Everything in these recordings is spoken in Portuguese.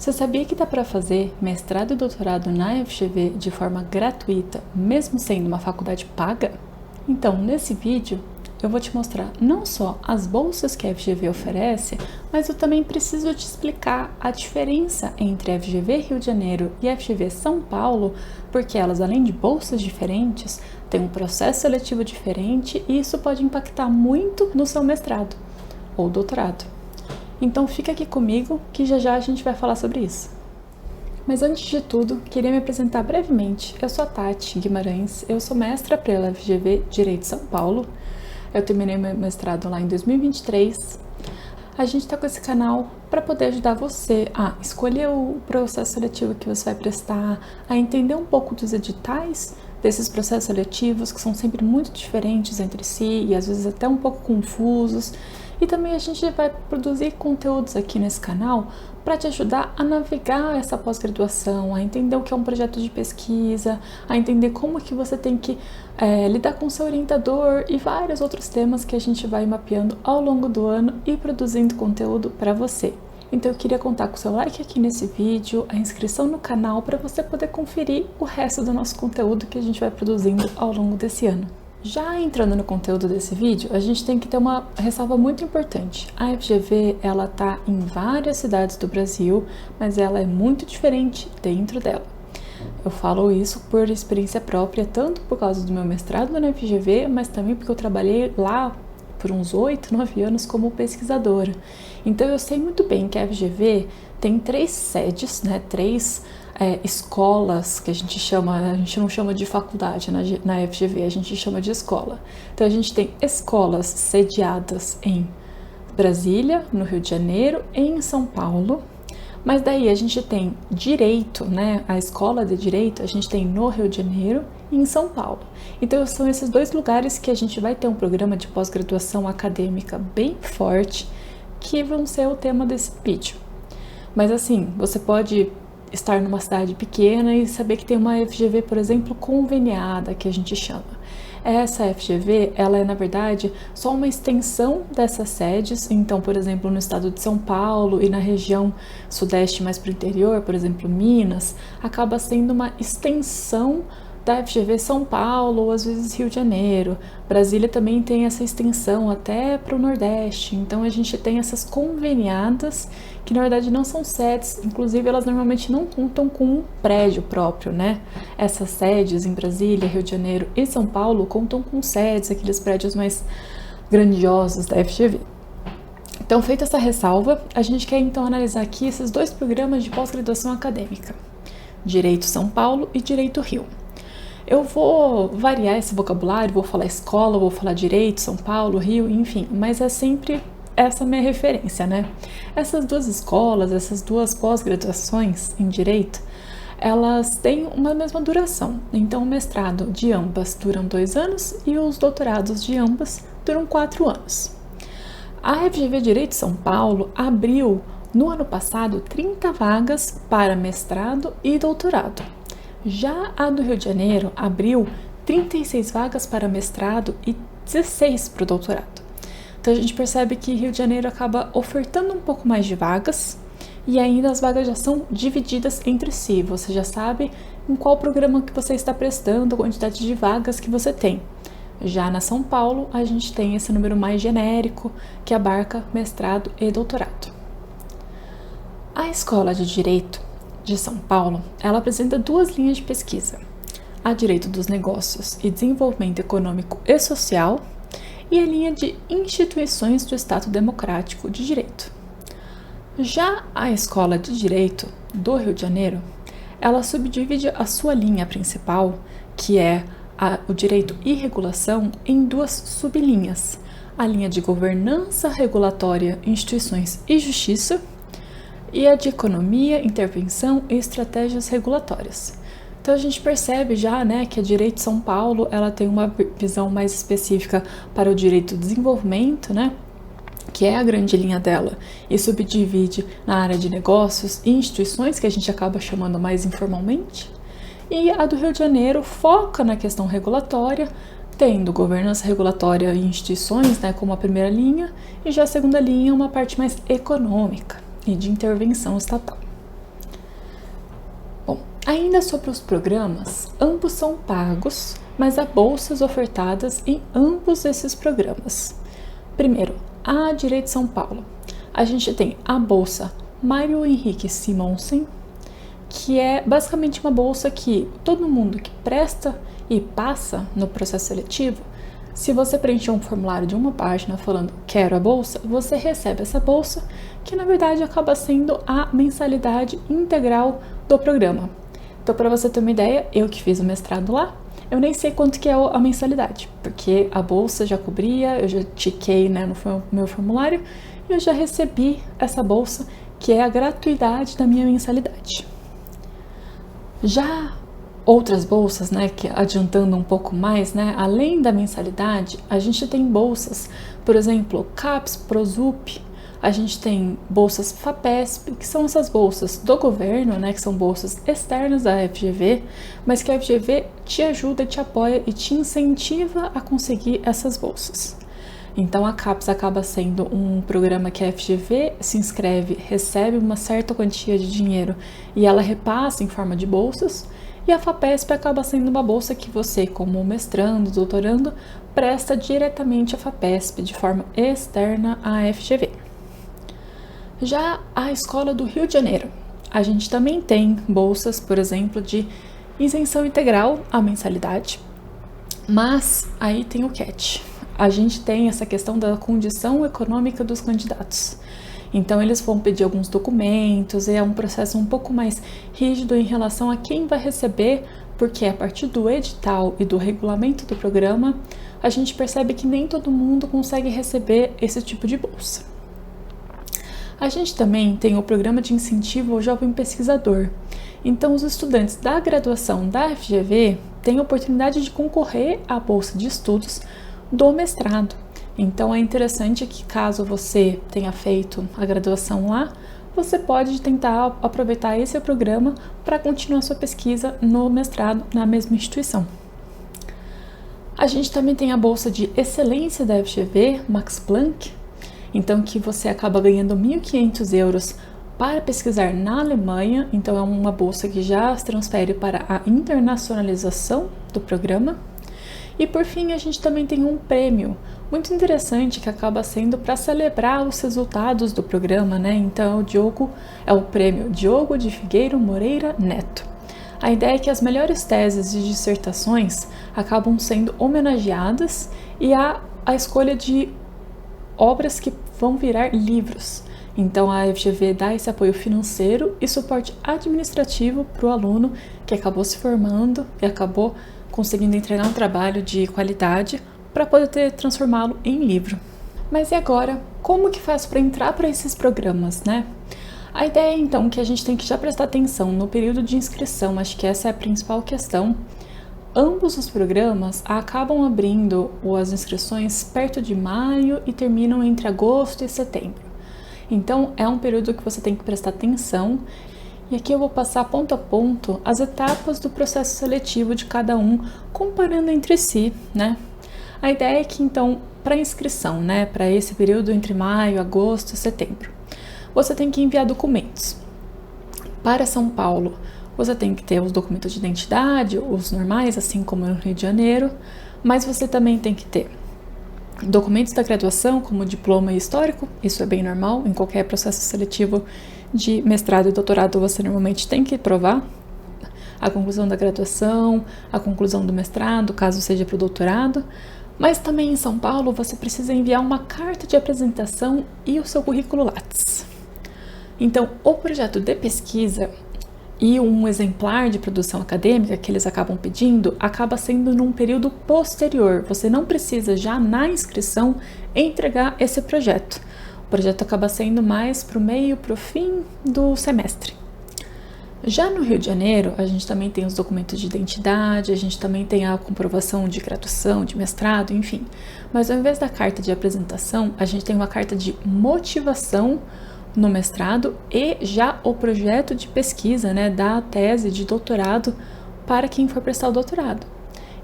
Você sabia que dá para fazer mestrado e doutorado na FGV de forma gratuita, mesmo sendo uma faculdade paga? Então, nesse vídeo, eu vou te mostrar não só as bolsas que a FGV oferece, mas eu também preciso te explicar a diferença entre a FGV Rio de Janeiro e a FGV São Paulo, porque elas, além de bolsas diferentes, têm um processo seletivo diferente e isso pode impactar muito no seu mestrado ou doutorado. Então fica aqui comigo que já a gente vai falar sobre isso. Mas antes de tudo, queria me apresentar brevemente. Eu sou a Tati Guimarães, eu sou mestra pela FGV Direito São Paulo. Eu terminei meu mestrado lá em 2023. A gente está com esse canal para poder ajudar você a escolher o processo seletivo que você vai prestar, a entender um pouco dos editais desses processos seletivos, que são sempre muito diferentes entre si e às vezes até um pouco confusos. E também a gente vai produzir conteúdos aqui nesse canal para te ajudar a navegar essa pós-graduação, a entender o que é um projeto de pesquisa, a entender como que você tem que lidar com o seu orientador e vários outros temas que a gente vai mapeando ao longo do ano e produzindo conteúdo para você. Então eu queria contar com o seu like aqui nesse vídeo, a inscrição no canal para você poder conferir o resto do nosso conteúdo que a gente vai produzindo ao longo desse ano. Já entrando no conteúdo desse vídeo, a gente tem que ter uma ressalva muito importante. A FGV, ela está em várias cidades do Brasil, mas ela é muito diferente dentro dela. Eu falo isso por experiência própria, tanto por causa do meu mestrado na FGV, mas também porque eu trabalhei lá por uns 8, 9 anos como pesquisadora. Então eu sei muito bem que a FGV tem 3 sedes, né, 3 escolas que a gente não chama de faculdade na FGV, a gente chama de escola. Então a gente tem escolas sediadas em Brasília, no Rio de Janeiro e em São Paulo, mas daí a gente tem direito, né, a escola de direito a gente tem no Rio de Janeiro e em São Paulo. Então são esses 2 lugares que a gente vai ter um programa de pós-graduação acadêmica bem forte, que vão ser o tema desse vídeo. Mas assim, você pode estar numa cidade pequena e saber que tem uma FGV, por exemplo, conveniada, que a gente chama. Essa FGV, ela é, na verdade, só uma extensão dessas sedes. Então, por exemplo, no estado de São Paulo e na região sudeste mais para o interior, por exemplo, Minas, acaba sendo uma extensão da FGV São Paulo ou às vezes Rio de Janeiro. Brasília também tem essa extensão até para o Nordeste. Então a gente tem essas conveniadas que na verdade não são sedes, inclusive elas normalmente não contam com um prédio próprio, né? Essas sedes em Brasília, Rio de Janeiro e São Paulo contam com sedes, aqueles prédios mais grandiosos da FGV. Então, feita essa ressalva, a gente quer então analisar aqui esses 2 programas de pós-graduação acadêmica: Direito São Paulo e Direito Rio. Eu vou variar esse vocabulário, vou falar escola, vou falar direito, São Paulo, Rio, enfim, mas é sempre essa minha referência, né? Essas 2 escolas, essas 2 pós-graduações em direito, elas têm uma mesma duração. Então, o mestrado de ambas duram 2 anos e os doutorados de ambas duram 4 anos. A FGV Direito São Paulo abriu, no ano passado, 30 vagas para mestrado e doutorado. Já a do Rio de Janeiro abriu 36 vagas para mestrado e 16 para o doutorado. Então a gente percebe que Rio de Janeiro acaba ofertando um pouco mais de vagas e ainda as vagas já são divididas entre si. Você já sabe em qual programa que você está prestando, a quantidade de vagas que você tem. Já na São Paulo a gente tem esse número mais genérico que abarca mestrado e doutorado. A Escola de Direito de São Paulo, ela apresenta 2 linhas de pesquisa: a Direito dos Negócios e Desenvolvimento Econômico e Social e a linha de Instituições do Estado Democrático de Direito. Já a Escola de Direito do Rio de Janeiro, ela subdivide a sua linha principal, que é o Direito e Regulação, em 2 sublinhas: a linha de Governança Regulatória, Instituições e Justiça e a de Economia, Intervenção e Estratégias Regulatórias. Então a gente percebe já, né, que a Direito São Paulo, ela tem uma visão mais específica para o direito do desenvolvimento, né, que é a grande linha dela, e subdivide na área de negócios e instituições, que a gente acaba chamando mais informalmente. E a do Rio de Janeiro foca na questão regulatória, tendo governança regulatória e instituições, né, como a primeira linha, e já a segunda linha uma parte mais econômica e de intervenção estatal. Ainda sobre os programas, ambos são pagos, mas há bolsas ofertadas em ambos esses programas. Primeiro, a Direito São Paulo. A gente tem a bolsa Mário Henrique Simonsen, que é basicamente uma bolsa que todo mundo que presta e passa no processo seletivo, se você preencher um formulário de uma página falando quero a bolsa, você recebe essa bolsa, que na verdade acaba sendo a mensalidade integral do programa. Então, para você ter uma ideia, eu que fiz o mestrado lá, eu nem sei quanto que é a mensalidade, porque a bolsa já cobria, eu já tiquei, né, no meu formulário, e eu já recebi essa bolsa, que é a gratuidade da minha mensalidade. Já outras bolsas, né, que adiantando um pouco mais, né, além da mensalidade, a gente tem bolsas, por exemplo, CAPES, PROSUP, a gente tem bolsas FAPESP, que são essas bolsas do governo, né, que são bolsas externas da FGV, mas que a FGV te ajuda, te apoia e te incentiva a conseguir essas bolsas. Então a CAPES acaba sendo um programa que a FGV se inscreve, recebe uma certa quantia de dinheiro e ela repassa em forma de bolsas, e a FAPESP acaba sendo uma bolsa que você, como mestrando, doutorando, presta diretamente à FAPESP de forma externa à FGV. Já a Escola do Rio de Janeiro, a gente também tem bolsas, por exemplo, de isenção integral à mensalidade, mas aí tem o catch. A gente tem essa questão da condição econômica dos candidatos. Então, eles vão pedir alguns documentos, é um processo um pouco mais rígido em relação a quem vai receber, porque a partir do edital e do regulamento do programa, a gente percebe que nem todo mundo consegue receber esse tipo de bolsa. A gente também tem o programa de incentivo ao jovem pesquisador. Então, os estudantes da graduação da FGV têm a oportunidade de concorrer à bolsa de estudos do mestrado. Então, é interessante que, caso você tenha feito a graduação lá, você pode tentar aproveitar esse programa para continuar sua pesquisa no mestrado na mesma instituição. A gente também tem a bolsa de excelência da FGV, Max Planck, então que você acaba ganhando 1.500 euros para pesquisar na Alemanha, então é uma bolsa que já se transfere para a internacionalização do programa. E por fim, a gente também tem um prêmio muito interessante que acaba sendo para celebrar os resultados do programa, né? Então é o prêmio Diogo de Figueiro Moreira Neto. A ideia é que as melhores teses e dissertações acabam sendo homenageadas e há a escolha de obras que vão virar livros. Então a FGV dá esse apoio financeiro e suporte administrativo para o aluno que acabou se formando e acabou conseguindo entregar um trabalho de qualidade para poder transformá-lo em livro. Mas e agora, como que faz para entrar para esses programas, né? A ideia é então que a gente tem que já prestar atenção no período de inscrição, acho que essa é a principal questão. Ambos os programas acabam abrindo as inscrições perto de maio e terminam entre agosto e setembro. Então, é um período que você tem que prestar atenção. E aqui eu vou passar ponto a ponto as etapas do processo seletivo de cada um, comparando entre si, né? A ideia é que, então, para inscrição, né, para esse período entre maio, agosto e setembro, você tem que enviar documentos. Para São Paulo, você tem que ter os documentos de identidade, os normais, assim como no Rio de Janeiro, mas você também tem que ter documentos da graduação, como diploma e histórico, isso é bem normal, em qualquer processo seletivo de mestrado e doutorado você normalmente tem que provar a conclusão da graduação, a conclusão do mestrado, caso seja para o doutorado, mas também em São Paulo você precisa enviar uma carta de apresentação e o seu currículo Lattes. Então, o projeto de pesquisa e um exemplar de produção acadêmica que eles acabam pedindo, acaba sendo num período posterior. Você não precisa já na inscrição entregar esse projeto. O projeto acaba sendo mais para o meio, para o fim do semestre. Já no Rio de Janeiro, a gente também tem os documentos de identidade, a gente também tem a comprovação de graduação, de mestrado, enfim. Mas ao invés da carta de apresentação, a gente tem uma carta de motivação no mestrado e já o projeto de pesquisa, né, da tese de doutorado para quem for prestar o doutorado.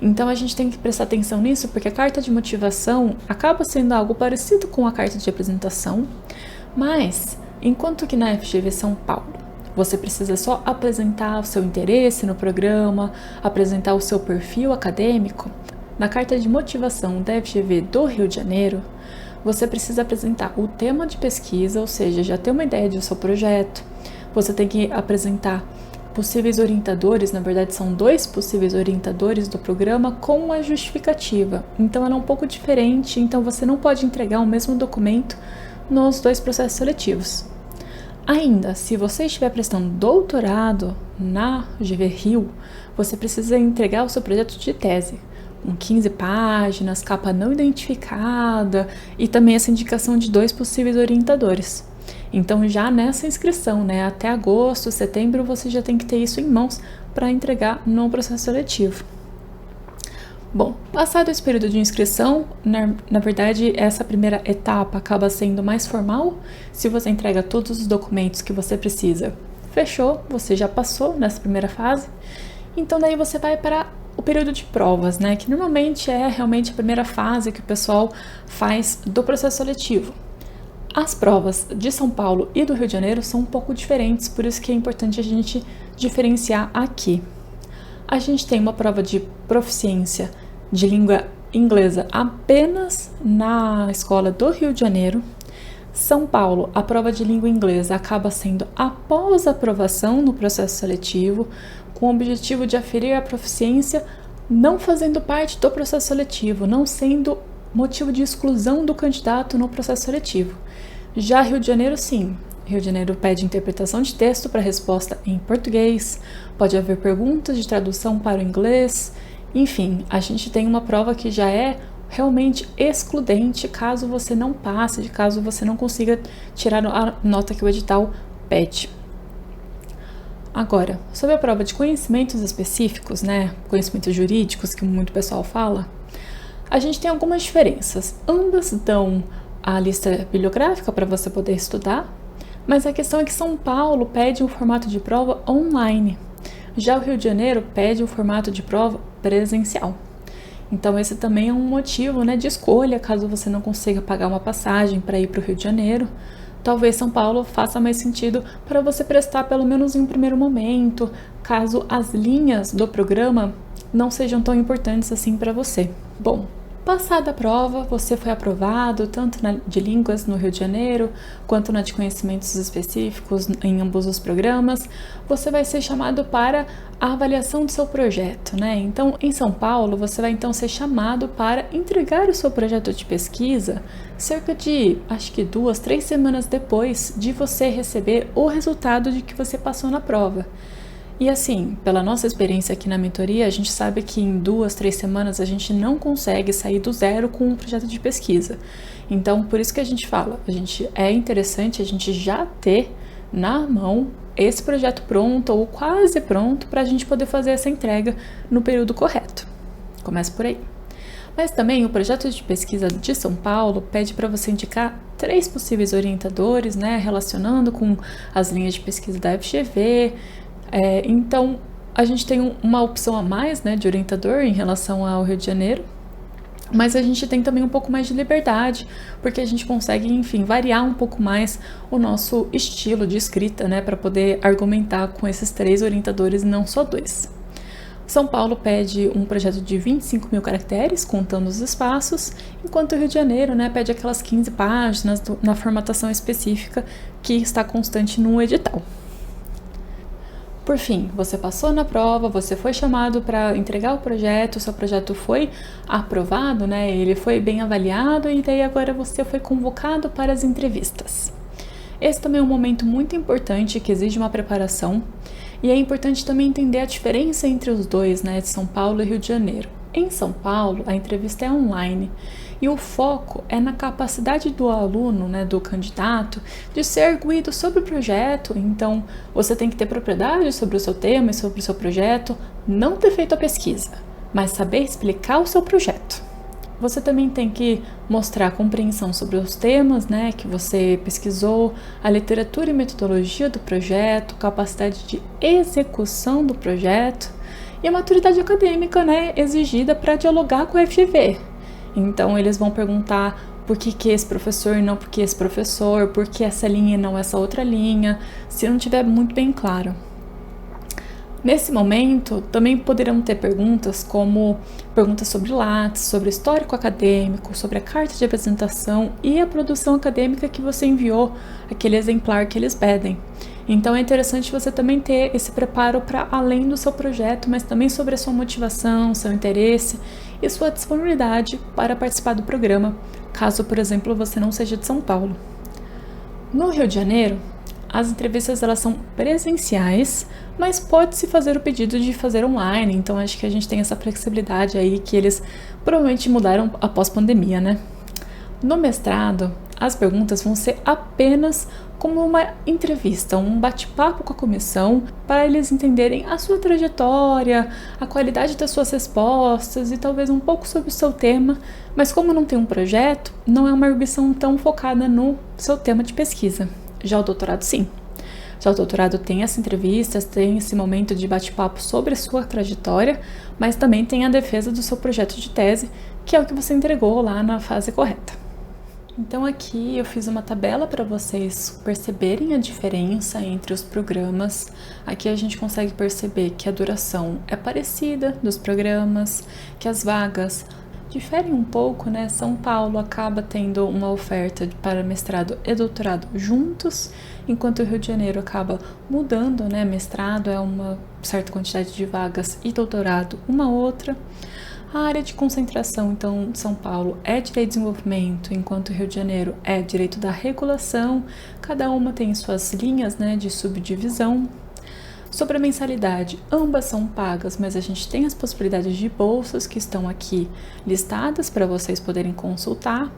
Então a gente tem que prestar atenção nisso, porque a carta de motivação acaba sendo algo parecido com a carta de apresentação, mas enquanto que na FGV São Paulo Você precisa só apresentar o seu interesse no programa, apresentar o seu perfil acadêmico. Na carta de motivação da FGV do Rio de Janeiro, você precisa apresentar o tema de pesquisa, ou seja, já ter uma ideia do seu projeto. Você tem que apresentar possíveis orientadores, na verdade são 2 possíveis orientadores do programa com a justificativa. Então ela é um pouco diferente, então você não pode entregar o mesmo documento nos 2 processos seletivos. Ainda, se você estiver prestando doutorado na UGV Rio, você precisa entregar o seu projeto de tese, com 15 páginas, capa não identificada e também essa indicação de 2 possíveis orientadores. Então já nessa inscrição, né, até agosto, setembro, você já tem que ter isso em mãos para entregar no processo seletivo. Bom, passado esse período de inscrição, na verdade essa primeira etapa acaba sendo mais formal. Se você entrega todos os documentos que você precisa, fechou, você já passou nessa primeira fase. Então daí você vai para o período de provas, né, que normalmente é realmente a primeira fase que o pessoal faz do processo seletivo. As provas de São Paulo e do Rio de Janeiro são um pouco diferentes, por isso que é importante a gente diferenciar aqui. A gente tem uma prova de proficiência de língua inglesa apenas na escola do Rio de Janeiro. São Paulo, a prova de língua inglesa acaba sendo após a aprovação no processo seletivo, com o objetivo de aferir a proficiência, não fazendo parte do processo seletivo, não sendo motivo de exclusão do candidato no processo seletivo. Já Rio de Janeiro, sim. Rio de Janeiro pede interpretação de texto para resposta em português, pode haver perguntas de tradução para o inglês, enfim, a gente tem uma prova que já é realmente excludente caso você não passe, caso você não consiga tirar a nota que o edital pede. Agora, sobre a prova de conhecimentos específicos, né, conhecimentos jurídicos, que muito pessoal fala, a gente tem algumas diferenças. Ambas dão a lista bibliográfica para você poder estudar, mas a questão é que São Paulo pede um formato de prova online, já o Rio de Janeiro pede um formato de prova presencial. Então esse também é um motivo, né, de escolha, caso você não consiga pagar uma passagem para ir para o Rio de Janeiro. Talvez São Paulo faça mais sentido para você prestar pelo menos em um primeiro momento, caso as linhas do programa não sejam tão importantes assim para você. Bom, passada a prova, você foi aprovado tanto na de línguas no Rio de Janeiro, quanto na de conhecimentos específicos em ambos os programas, você vai ser chamado para a avaliação do seu projeto, né? Então, em São Paulo, você vai então ser chamado para entregar o seu projeto de pesquisa cerca de, acho que 2, 3 semanas depois de você receber o resultado de que você passou na prova. E assim, pela nossa experiência aqui na mentoria, a gente sabe que em 2, 3 semanas a gente não consegue sair do zero com um projeto de pesquisa. Então, por isso que a gente fala, é interessante a gente já ter na mão esse projeto pronto ou quase pronto para a gente poder fazer essa entrega no período correto. Começa por aí. Mas também o projeto de pesquisa de São Paulo pede para você indicar 3 possíveis orientadores, né, relacionando com as linhas de pesquisa da FGV. Então, a gente tem uma opção a mais, né, de orientador em relação ao Rio de Janeiro, mas a gente tem também um pouco mais de liberdade, porque a gente consegue, enfim, variar um pouco mais o nosso estilo de escrita, né, para poder argumentar com esses 3 orientadores e não só 2. São Paulo pede um projeto de 25.000 caracteres, contando os espaços, enquanto o Rio de Janeiro, né, pede aquelas 15 páginas na formatação específica que está constante no edital. Por fim, você passou na prova, você foi chamado para entregar o projeto, seu projeto foi aprovado, né? Ele foi bem avaliado e daí agora você foi convocado para as entrevistas. Esse também é um momento muito importante que exige uma preparação e é importante também entender a diferença entre os dois, né, de São Paulo e Rio de Janeiro. Em São Paulo, a entrevista é online e o foco é na capacidade do aluno, né, do candidato, de ser arguido sobre o projeto. Então, você tem que ter propriedade sobre o seu tema e sobre o seu projeto, não ter feito a pesquisa, mas saber explicar o seu projeto. Você também tem que mostrar compreensão sobre os temas, né, que você pesquisou, a literatura e metodologia do projeto, capacidade de execução do projeto e a maturidade acadêmica, né, exigida para dialogar com a FGV. Então, eles vão perguntar por que esse professor e não por que esse professor, por que essa linha e não essa outra linha, se não tiver muito bem claro. Nesse momento, também poderão ter perguntas como perguntas sobre Lattes, sobre histórico acadêmico, sobre a carta de apresentação e a produção acadêmica que você enviou, aquele exemplar que eles pedem. Então é interessante você também ter esse preparo para além do seu projeto, mas também sobre a sua motivação, seu interesse e sua disponibilidade para participar do programa, caso, por exemplo, você não seja de São Paulo. No Rio de Janeiro, as entrevistas elas são presenciais, mas pode-se fazer o pedido de fazer online, então acho que a gente tem essa flexibilidade aí que eles provavelmente mudaram após pandemia, né? No mestrado, as perguntas vão ser apenas como uma entrevista, um bate-papo com a comissão, para eles entenderem a sua trajetória, a qualidade das suas respostas e talvez um pouco sobre o seu tema, mas como não tem um projeto, não é uma arguição tão focada no seu tema de pesquisa. Já o doutorado, sim. Já o doutorado tem essa entrevista, tem esse momento de bate-papo sobre a sua trajetória, mas também tem a defesa do seu projeto de tese, que é o que você entregou lá na fase correta. Então aqui eu fiz uma tabela para vocês perceberem a diferença entre os programas. Aqui a gente consegue perceber que a duração é parecida dos programas, que as vagas diferem um pouco, né? São Paulo acaba tendo uma oferta para mestrado e doutorado juntos, enquanto o Rio de Janeiro acaba mudando, né? Mestrado é uma certa quantidade de vagas e doutorado uma outra. A área de concentração, então, de São Paulo é Direito de Desenvolvimento, enquanto o Rio de Janeiro é Direito da Regulação. Cada uma tem suas linhas, né, de subdivisão. Sobre a mensalidade, ambas são pagas, mas a gente tem as possibilidades de bolsas que estão aqui listadas para vocês poderem consultar.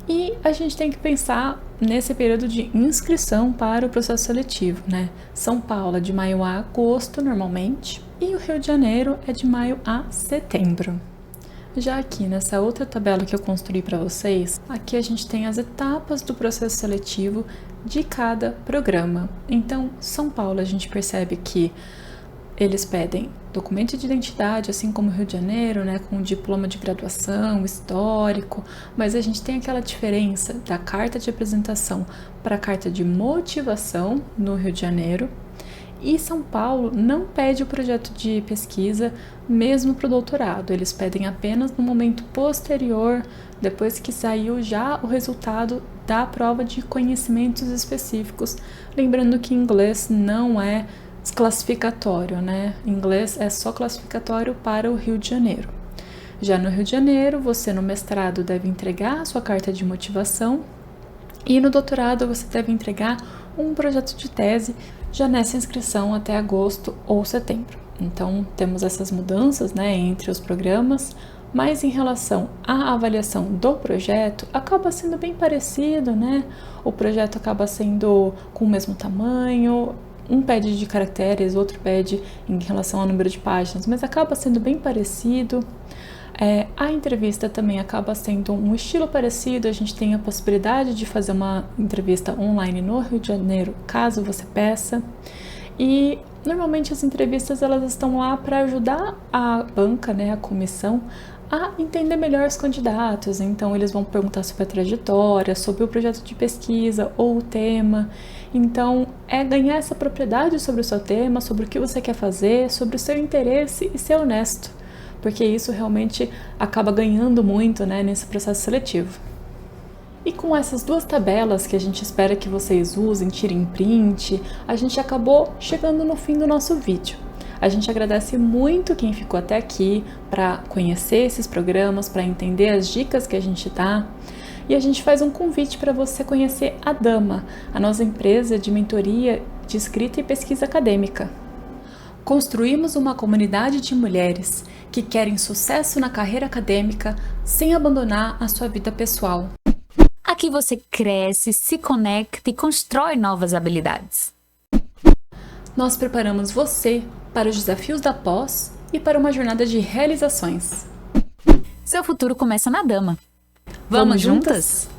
E a gente tem que pensar nesse período de inscrição para o processo seletivo, né? São Paulo é de maio a agosto, normalmente, e o Rio de Janeiro é de maio a setembro. Já aqui nessa outra tabela que eu construí para vocês, aqui a gente tem as etapas do processo seletivo de cada programa. Então, São Paulo a gente percebe que eles pedem documento de identidade, assim como o Rio de Janeiro, né, com diploma de graduação, histórico, mas a gente tem aquela diferença da carta de apresentação para a carta de motivação no Rio de Janeiro. E São Paulo não pede o projeto de pesquisa mesmo para o doutorado, eles pedem apenas no momento posterior, depois que saiu já o resultado da prova de conhecimentos específicos. Lembrando que inglês não é classificatório, né? Inglês é só classificatório para o Rio de Janeiro. Já no Rio de Janeiro, você no mestrado deve entregar a sua carta de motivação e no doutorado você deve entregar um projeto de tese já nessa inscrição até agosto ou setembro. Então, temos essas mudanças, né, entre os programas, mas em relação à avaliação do projeto, acaba sendo bem parecido, né? O projeto acaba sendo com o mesmo tamanho, um pede de caracteres, outro pede em relação ao número de páginas, mas acaba sendo bem parecido. A entrevista também acaba sendo um estilo parecido, a gente tem a possibilidade de fazer uma entrevista online no Rio de Janeiro, caso você peça. E normalmente as entrevistas elas estão lá para ajudar a banca, né, a comissão, a entender melhor os candidatos. Então eles vão perguntar sobre a trajetória, sobre o projeto de pesquisa ou o tema. Então é ganhar essa propriedade sobre o seu tema, sobre o que você quer fazer, sobre o seu interesse e ser honesto, porque isso realmente acaba ganhando muito, né, nesse processo seletivo. E com essas duas tabelas que a gente espera que vocês usem, tirem print, a gente acabou chegando no fim do nosso vídeo. A gente agradece muito quem ficou até aqui para conhecer esses programas, para entender as dicas que a gente dá. E a gente faz um convite para você conhecer a Dama, a nossa empresa de mentoria de escrita e pesquisa acadêmica. Construímos uma comunidade de mulheres que querem sucesso na carreira acadêmica sem abandonar a sua vida pessoal. Aqui você cresce, se conecta e constrói novas habilidades. Nós preparamos você para os desafios da pós e para uma jornada de realizações. Seu futuro começa na Dama. Vamos juntas?